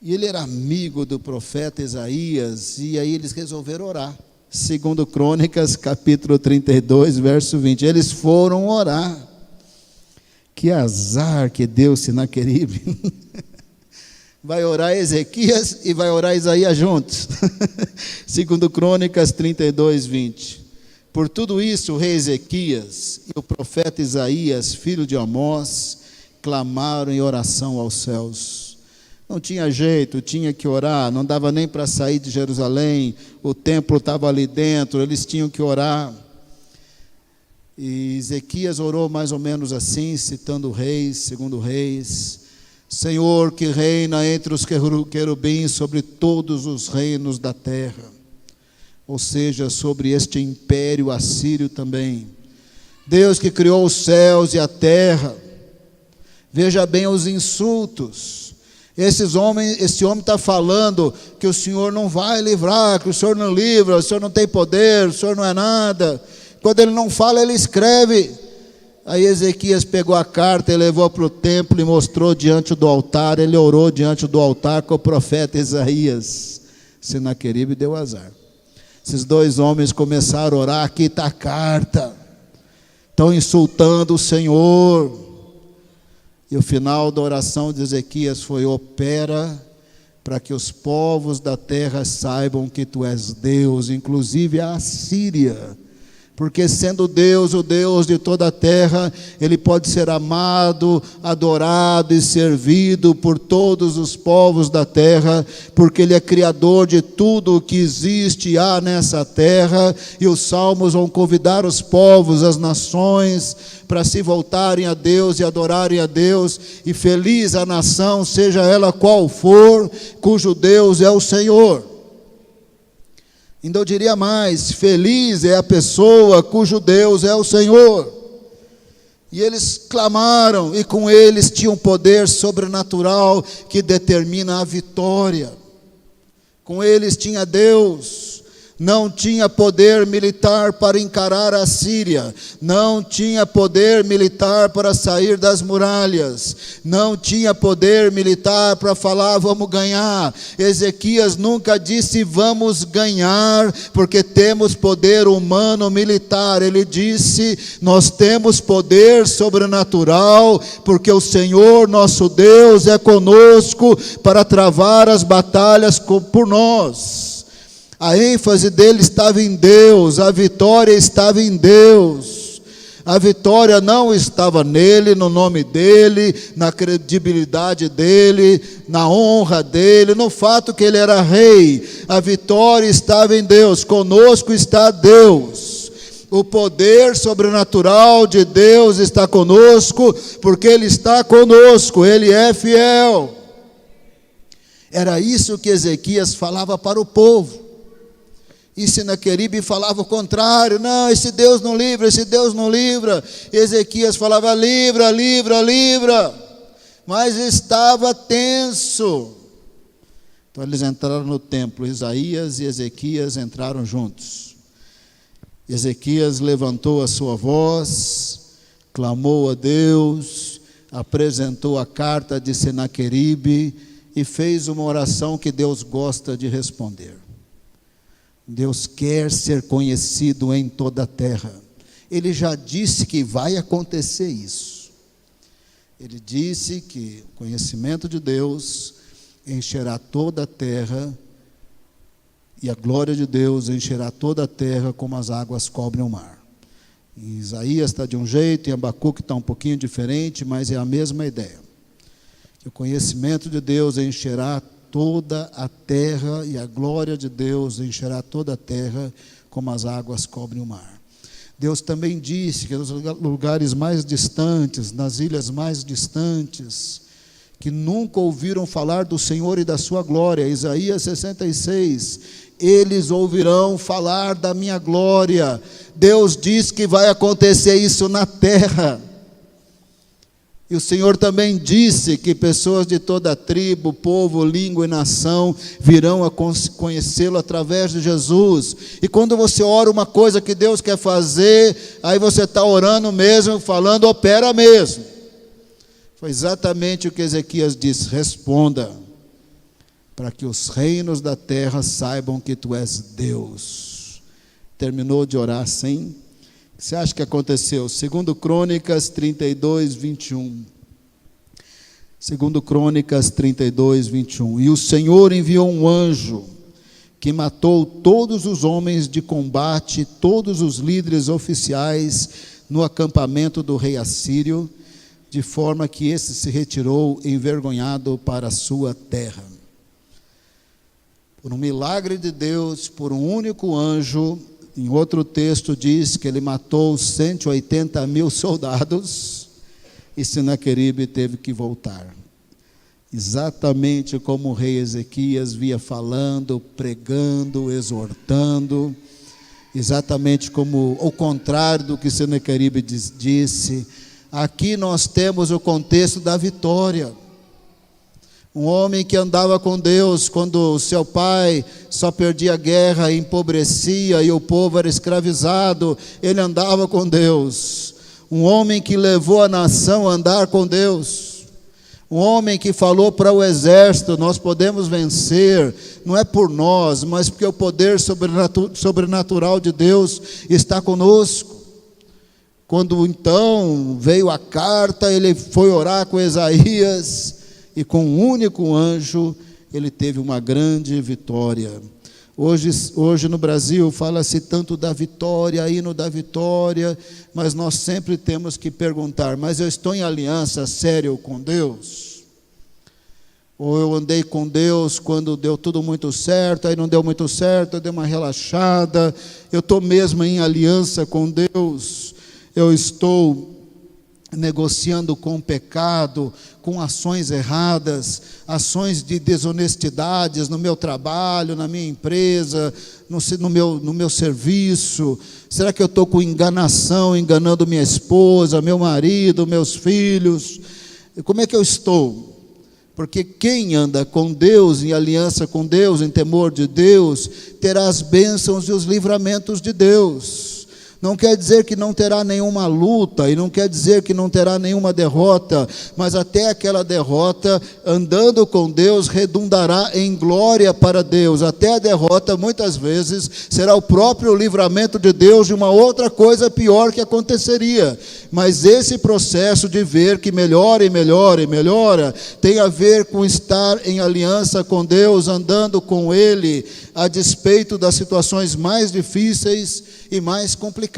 E ele era amigo do profeta Isaías, e aí eles resolveram orar. Segundo Crônicas, capítulo 32, verso 20. Eles foram orar. Que azar que deu Senaqueribe. Vai orar Ezequias e vai orar Isaías juntos. Segundo Crônicas 32, 20. Por tudo isso, o rei Ezequias e o profeta Isaías, filho de Amós, clamaram em oração aos céus. Não tinha jeito, tinha que orar, não dava nem para sair de Jerusalém, o templo estava ali dentro, eles tinham que orar. E Ezequias orou mais ou menos assim, citando Reis, segundo Reis: Senhor, que reina entre os querubins sobre todos os reinos da terra, ou seja, sobre este império assírio também. Deus que criou os céus e a terra. Veja bem os insultos. Esse homem está falando que o Senhor não vai livrar, que o Senhor não livra, o Senhor não tem poder, o Senhor não é nada. Quando ele não fala, ele escreve. Aí Ezequias pegou a carta e levou para o templo e mostrou diante do altar. Ele orou diante do altar com o profeta Isaías. Senaqueribe deu azar. Esses dois homens começaram a orar. Aqui está a carta. Estão insultando o Senhor. E o final da oração de Ezequias foi: opera para que os povos da terra saibam que tu és Deus, inclusive a Assíria. Porque sendo Deus, o Deus de toda a terra, Ele pode ser amado, adorado e servido por todos os povos da terra, porque Ele é criador de tudo o que existe e há nessa terra. E os salmos vão convidar os povos, as nações, para se voltarem a Deus e adorarem a Deus. E feliz a nação, seja ela qual for, cujo Deus é o Senhor. Ainda eu diria mais: feliz é a pessoa cujo Deus é o Senhor. E eles clamaram, e com eles tinha um poder sobrenatural que determina a vitória. Com eles tinha Deus. Não tinha poder militar para encarar a Síria, não tinha poder militar para sair das muralhas, não tinha poder militar para falar vamos ganhar. Ezequias nunca disse vamos ganhar, porque temos poder humano militar. Ele disse nós temos poder sobrenatural, porque o Senhor nosso Deus é conosco para travar as batalhas por nós. A ênfase dele estava em Deus, a vitória estava em Deus. A vitória não estava nele, no nome dele, na credibilidade dele, na honra dele, no fato que ele era rei. A vitória estava em Deus, conosco está Deus. O poder sobrenatural de Deus está conosco, porque Ele está conosco, Ele é fiel. Era isso que Ezequias falava para o povo. E Senaqueribe falava o contrário: não, esse Deus não livra, esse Deus não livra. Ezequias falava: livra, livra, livra. Mas estava tenso. Então eles entraram no templo, Isaías e Ezequias entraram juntos. Ezequias levantou a sua voz, clamou a Deus. apresentou a carta de Senaqueribe e fez uma oração que Deus gosta de responder. Deus quer ser conhecido em toda a terra. Ele já disse que vai acontecer isso. Ele disse que o conhecimento de Deus encherá toda a terra, e a glória de Deus encherá toda a terra como as águas cobrem o mar. Em Isaías está de um jeito, em Abacuque está um pouquinho diferente, mas é a mesma ideia. Que o conhecimento de Deus encherá toda a terra, e a glória de Deus encherá toda a terra como as águas cobrem o mar. Deus também disse que nos lugares mais distantes, nas ilhas mais distantes, que nunca ouviram falar do Senhor e da sua glória, Isaías 66, eles ouvirão falar da minha glória. Deus diz que vai acontecer isso na terra. E o Senhor também disse que pessoas de toda tribo, povo, língua e nação virão a conhecê-lo através de Jesus. E quando você ora uma coisa que Deus quer fazer, aí você está orando mesmo, falando, opera mesmo. Foi exatamente o que Ezequias disse: responda, para que os reinos da terra saibam que tu és Deus. Terminou de orar assim? O que você acha que aconteceu? 2 Crônicas 32, 21. 2 Crônicas 32, 21. E o Senhor enviou um anjo que matou todos os homens de combate, todos os líderes oficiais no acampamento do rei assírio, de forma que esse se retirou envergonhado para a sua terra. Por um milagre de Deus, por um único anjo. Em outro texto diz que ele matou 180 mil soldados e Senaqueribe teve que voltar. Exatamente como o rei Ezequias via falando, pregando, exortando, exatamente como o contrário do que Senaqueribe disse. Aqui nós temos o contexto da vitória. Um homem que andava com Deus quando seu pai só perdia a guerra, empobrecia e o povo era escravizado, ele andava com Deus. Um homem que levou a nação a andar com Deus. Um homem que falou para o exército: nós podemos vencer, não é por nós, mas porque o poder sobrenatural de Deus está conosco. Quando então veio a carta, ele foi orar com Isaías, e com um único anjo, ele teve uma grande vitória. Hoje no Brasil, fala-se tanto da vitória, hino da vitória, mas nós sempre temos que perguntar: mas eu estou em aliança sério com Deus? Ou eu andei com Deus quando deu tudo muito certo, aí não deu muito certo, eu dei uma relaxada? Eu estou mesmo em aliança com Deus? Eu estou negociando com o pecado, com ações erradas, ações de desonestidades no meu trabalho, na minha empresa, no meu serviço? Será que eu estou com enganação, enganando minha esposa, meu marido, meus filhos? Como é que eu estou? Porque quem anda com Deus, em aliança com Deus, em temor de Deus, terá as bênçãos e os livramentos de Deus. Não quer dizer que não terá nenhuma luta, e não quer dizer que não terá nenhuma derrota, mas até aquela derrota, andando com Deus, redundará em glória para Deus. Até a derrota, muitas vezes, será o próprio livramento de Deus de uma outra coisa pior que aconteceria. Mas esse processo de ver que melhora e melhora e melhora, tem a ver com estar em aliança com Deus, andando com Ele, a despeito das situações mais difíceis e mais complicadas.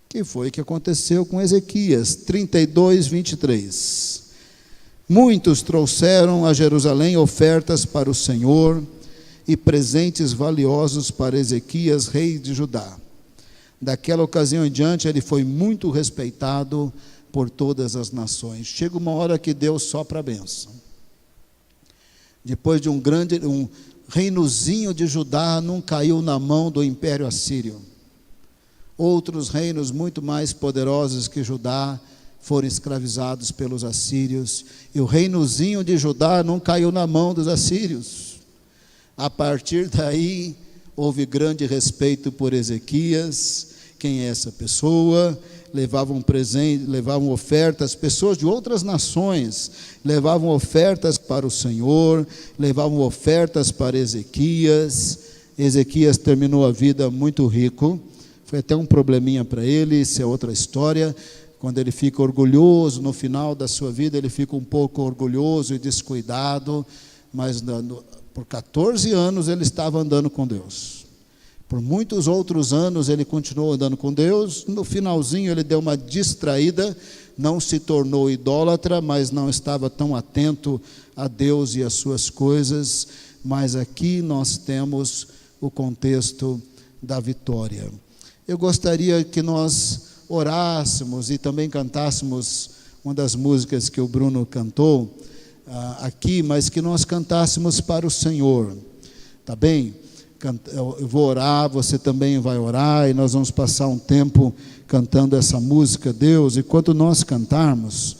Que foi que aconteceu com Ezequias 32, 23. Muitos trouxeram a Jerusalém ofertas para o Senhor e presentes valiosos para Ezequias, rei de Judá. Daquela ocasião em diante, ele foi muito respeitado por todas as nações. Chega uma hora que Deus sopra a bênção. Depois de um reinozinho de Judá, não caiu na mão do império assírio. Outros reinos muito mais poderosos que Judá foram escravizados pelos assírios, e o reinozinho de Judá não caiu na mão dos assírios. A partir daí, houve grande respeito por Ezequias. Quem é essa pessoa? levavam presentes, levavam ofertas, pessoas de outras nações levavam ofertas para o Senhor, levavam ofertas para Ezequias. Ezequias terminou a vida muito rico, foi até um probleminha para ele, isso é outra história. Quando ele fica orgulhoso, no final da sua vida, ele fica um pouco orgulhoso e descuidado, mas por 14 anos ele estava andando com Deus. Por muitos outros anos ele continuou andando com Deus. No finalzinho ele deu uma distraída, não se tornou idólatra, mas não estava tão atento a Deus e às suas coisas. Mas aqui nós temos o contexto da vitória. Eu gostaria que nós orássemos e também cantássemos uma das músicas que o Bruno cantou aqui, mas que nós cantássemos para o Senhor, tá bem? Eu vou orar, você também vai orar, e nós vamos passar um tempo cantando essa música, Deus, e quando nós cantarmos,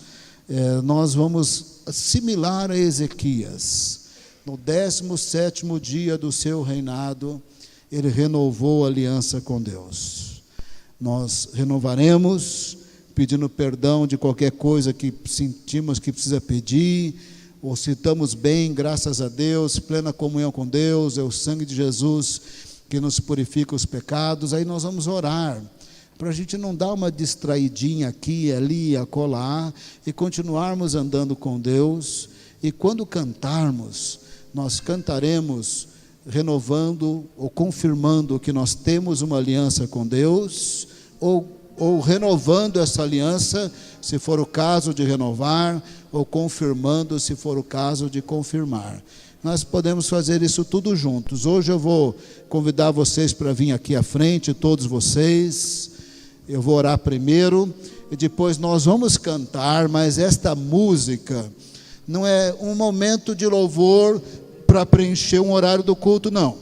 nós vamos assimilar a Ezequias. No 17º dia do seu reinado, ele renovou a aliança com Deus. Nós renovaremos, pedindo perdão de qualquer coisa que sentimos que precisa pedir, ou se estamos bem, graças a Deus, plena comunhão com Deus, é o sangue de Jesus que nos purifica os pecados. Aí nós vamos orar, para a gente não dar uma distraidinha aqui, ali, acolá, e continuarmos andando com Deus. E quando cantarmos, nós cantaremos renovando ou confirmando que nós temos uma aliança com Deus, ou renovando essa aliança, se for o caso de renovar, ou confirmando, se for o caso de confirmar. Nós podemos fazer isso tudo juntos. Hoje eu vou convidar vocês para vir aqui à frente, todos vocês. Eu vou orar primeiro, e depois nós vamos cantar, mas esta música não é um momento de louvor para preencher um horário do culto, não.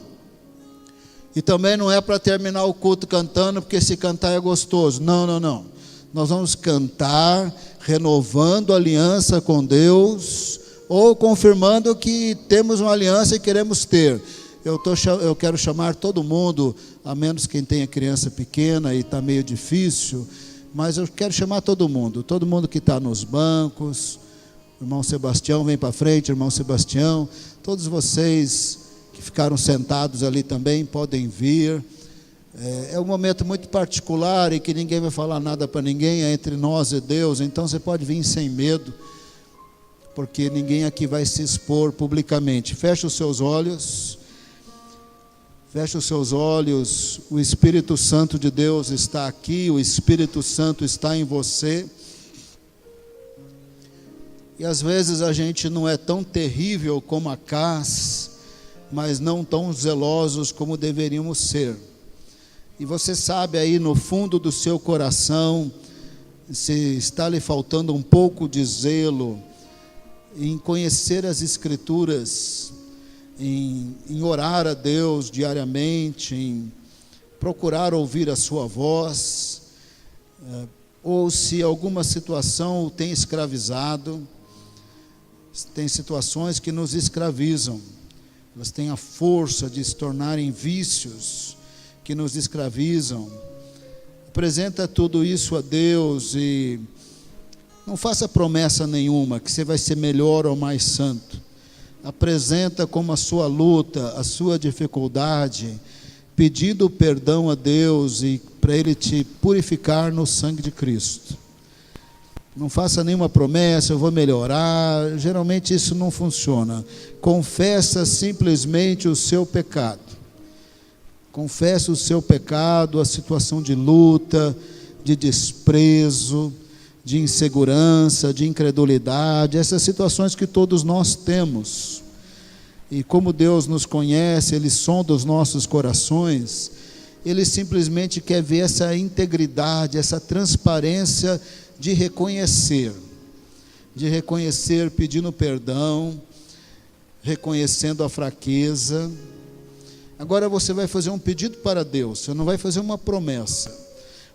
E também não é para terminar o culto cantando, porque se cantar é gostoso. Não. Nós vamos cantar renovando a aliança com Deus, ou confirmando que temos uma aliança e queremos ter. Eu quero chamar todo mundo, a menos quem tenha criança pequena e está meio difícil, mas eu quero chamar todo mundo que está nos bancos. Irmão Sebastião, vem para frente, irmão Sebastião. Todos vocês que ficaram sentados ali também podem vir. É um momento muito particular e que ninguém vai falar nada para ninguém, é entre nós e Deus, então você pode vir sem medo, porque ninguém aqui vai se expor publicamente. Feche os seus olhos, o Espírito Santo de Deus está aqui, o Espírito Santo está em você, e às vezes a gente não é tão terrível como Acás, mas não tão zelosos como deveríamos ser. E você sabe aí no fundo do seu coração, se está lhe faltando um pouco de zelo em conhecer as Escrituras, em orar a Deus diariamente, em procurar ouvir a sua voz, ou se alguma situação o tem escravizado. Tem situações que nos escravizam, elas têm a força de se tornarem vícios que nos escravizam. Apresenta tudo isso a Deus e não faça promessa nenhuma que você vai ser melhor ou mais santo. Apresenta como a sua luta, a sua dificuldade, pedindo perdão a Deus e para Ele te purificar no sangue de Cristo. Não faça nenhuma promessa, eu vou melhorar. Geralmente isso não funciona. Confessa simplesmente o seu pecado. Confessa o seu pecado, a situação de luta, de desprezo, de insegurança, de incredulidade, essas situações que todos nós temos. E como Deus nos conhece, Ele sonda os nossos corações, Ele simplesmente quer ver essa integridade, essa transparência de reconhecer, pedindo perdão, reconhecendo a fraqueza. Agora você vai fazer um pedido para Deus, você não vai fazer uma promessa.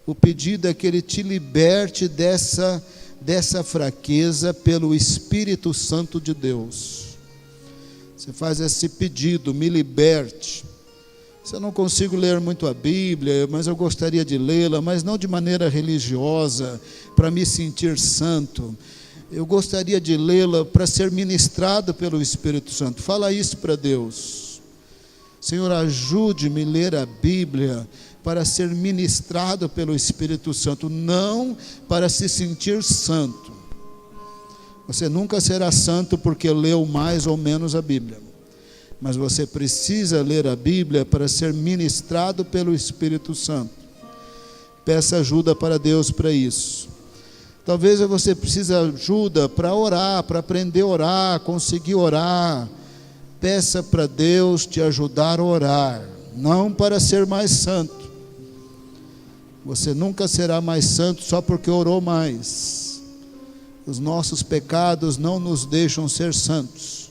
O pedido é que Ele te liberte dessa fraqueza pelo Espírito Santo de Deus. Você faz esse pedido, me liberte. Se eu não consigo ler muito a Bíblia, mas eu gostaria de lê-la, mas não de maneira religiosa, para me sentir santo. Eu gostaria de lê-la para ser ministrado pelo Espírito Santo. Fala isso para Deus. Senhor, ajude-me a ler a Bíblia para ser ministrado pelo Espírito Santo, não para se sentir santo. Você nunca será santo porque leu mais ou menos a Bíblia. Mas você precisa ler a Bíblia para ser ministrado pelo Espírito Santo. Peça ajuda para Deus para isso. Talvez você precise ajuda para orar, para aprender a orar, conseguir orar. Peça para Deus te ajudar a orar, não para ser mais santo. Você nunca será mais santo só porque orou mais. Os nossos pecados não nos deixam ser santos.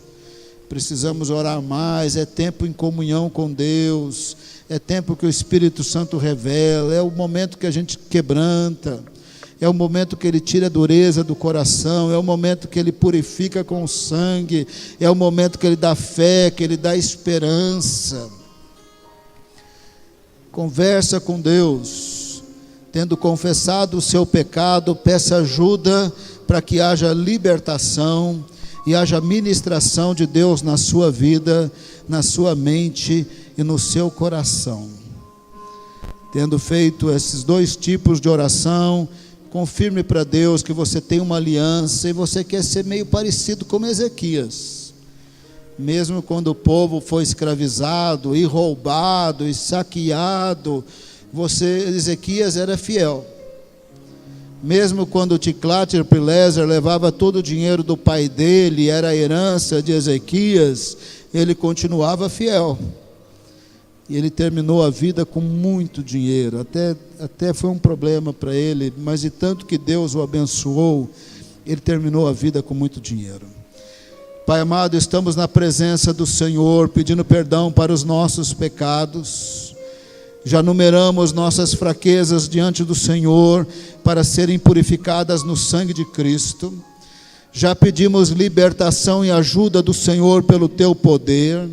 Precisamos orar mais, é tempo em comunhão com Deus, é tempo que o Espírito Santo revela, é o momento que a gente quebranta, é o momento que Ele tira a dureza do coração, é o momento que Ele purifica com o sangue, é o momento que Ele dá fé, que Ele dá esperança. Conversa com Deus, tendo confessado o seu pecado, peça ajuda para que haja libertação, e haja ministração de Deus na sua vida, na sua mente e no seu coração. Tendo feito esses dois tipos de oração, confirme para Deus que você tem uma aliança e você quer ser meio parecido com Ezequias. Mesmo quando o povo foi escravizado e roubado e saqueado, Ezequias era fiel. Mesmo quando Tiglat-Pileser levava todo o dinheiro do pai dele, era a herança de Ezequias, ele continuava fiel. E ele terminou a vida com muito dinheiro. Até foi um problema para ele, mas de tanto que Deus o abençoou, ele terminou a vida com muito dinheiro. Pai amado, estamos na presença do Senhor, pedindo perdão para os nossos pecados. Já numeramos nossas fraquezas diante do Senhor para serem purificadas no sangue de Cristo. Já pedimos libertação e ajuda do Senhor pelo Teu poder.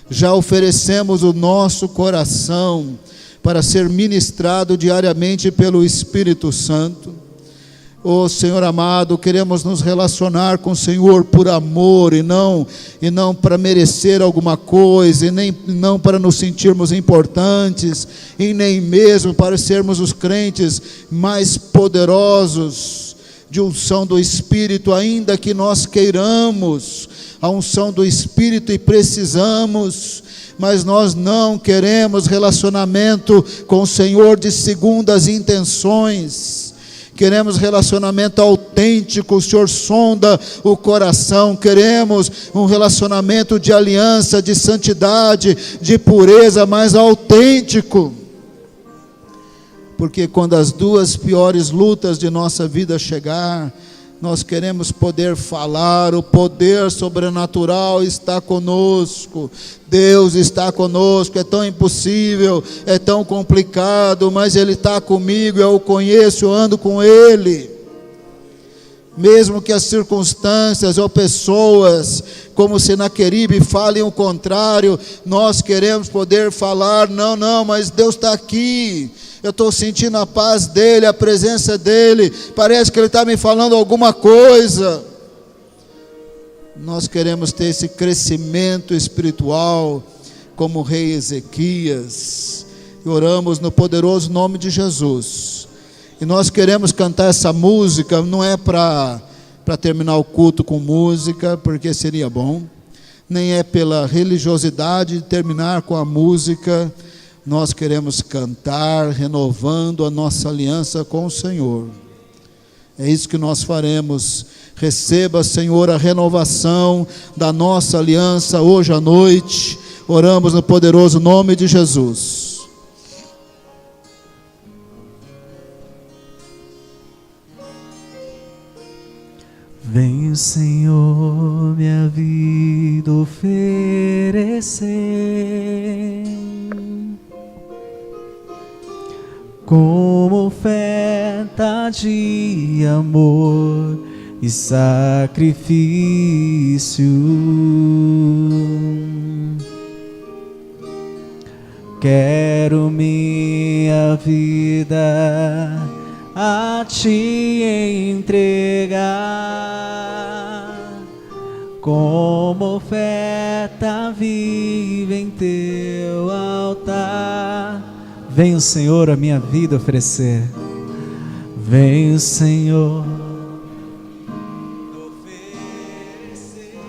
Já oferecemos o nosso coração para ser ministrado diariamente pelo Espírito Santo. Oh Senhor amado, queremos nos relacionar com o Senhor por amor e não para merecer alguma coisa, e não para nos sentirmos importantes, e nem mesmo para sermos os crentes mais poderosos de unção do Espírito, ainda que nós queiramos a unção do Espírito e precisamos, mas nós não queremos relacionamento com o Senhor de segundas intenções. Queremos relacionamento autêntico, o Senhor sonda o coração. Queremos um relacionamento de aliança, de santidade, de pureza, mas autêntico. Porque quando as duas piores lutas de nossa vida chegar, nós queremos poder falar, o poder sobrenatural está conosco, Deus está conosco, é tão impossível, é tão complicado, mas Ele está comigo, eu o conheço, eu ando com Ele. Mesmo que as circunstâncias ou pessoas, como Senaqueribe, falem o contrário, nós queremos poder falar, não, mas Deus está aqui. Eu estou sentindo a paz dEle, a presença dEle, parece que Ele está me falando alguma coisa. Nós queremos ter esse crescimento espiritual, como o rei Ezequias, e oramos no poderoso nome de Jesus. E nós queremos cantar essa música, não é para terminar o culto com música, porque seria bom, nem é pela religiosidade de terminar com a música. Nós queremos cantar, renovando a nossa aliança com o Senhor. É isso que nós faremos. Receba, Senhor, a renovação da nossa aliança hoje à noite. Oramos no poderoso nome de Jesus. Vem, Senhor, minha vida oferecer como oferta de amor e sacrifício. Quero minha vida a Te entregar, como oferta viva em Teu altar. Vem o Senhor a minha vida oferecer. Vem o Senhor oferecer,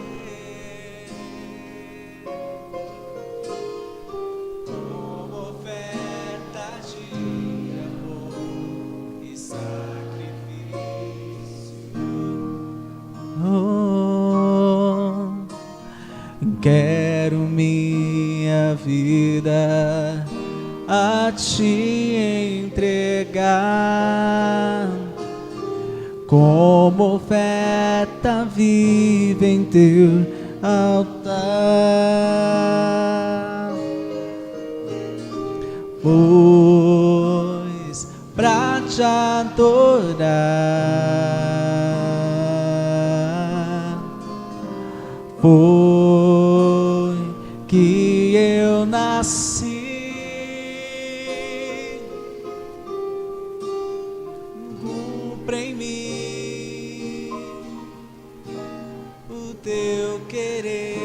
como oferta de amor e sacrifício. Oh, quero minha vida a Te entregar, como oferta viva em Teu altar. Pois pra Te adorar foi que eu nasci. Em mim o Teu querer,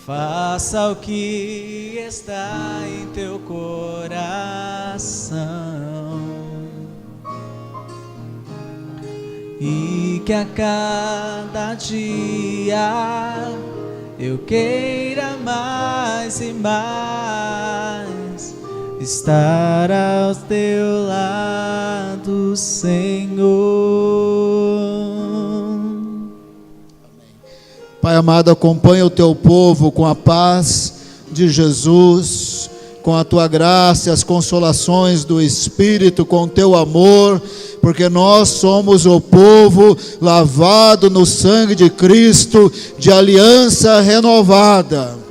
faça o que está em Teu coração, e que a cada dia eu queira mais e mais estar ao Teu lado, Senhor. Pai amado, acompanha o Teu povo com a paz de Jesus, com a Tua graça e as consolações do Espírito, com o Teu amor, porque nós somos o povo lavado no sangue de Cristo, de aliança renovada.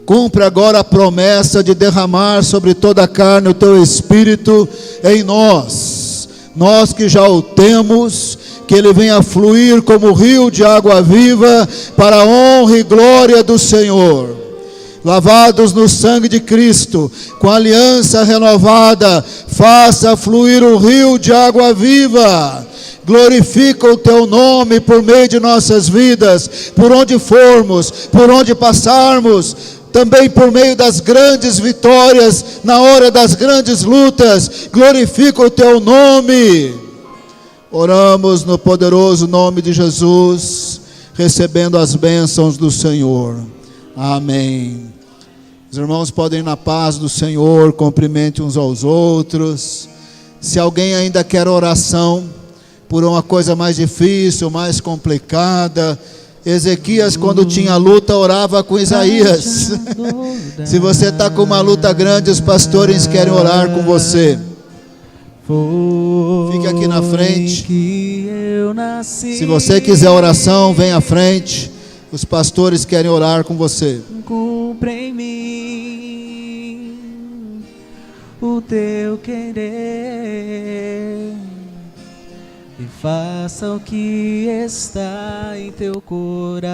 Cumpre agora a promessa de derramar sobre toda a carne o Teu Espírito em nós. Nós que já o temos, que ele venha fluir como rio de água viva para a honra e glória do Senhor. Lavados no sangue de Cristo, com aliança renovada, faça fluir o rio de água viva. Glorifica o Teu nome por meio de nossas vidas, por onde formos, por onde passarmos, também por meio das grandes vitórias, na hora das grandes lutas, glorifica o Teu nome. Oramos no poderoso nome de Jesus, recebendo as bênçãos do Senhor. Amém. Os irmãos podem ir na paz do Senhor, cumprimente uns aos outros. Se alguém ainda quer oração por uma coisa mais difícil, mais complicada, Ezequias, quando tinha luta, orava com Isaías. Se você está com uma luta grande, os pastores querem orar com você. Fique aqui na frente. Se você quiser oração, vem à frente. Os pastores querem orar com você. Cumpre em mim o Teu querer, e faça o que está em Teu coração.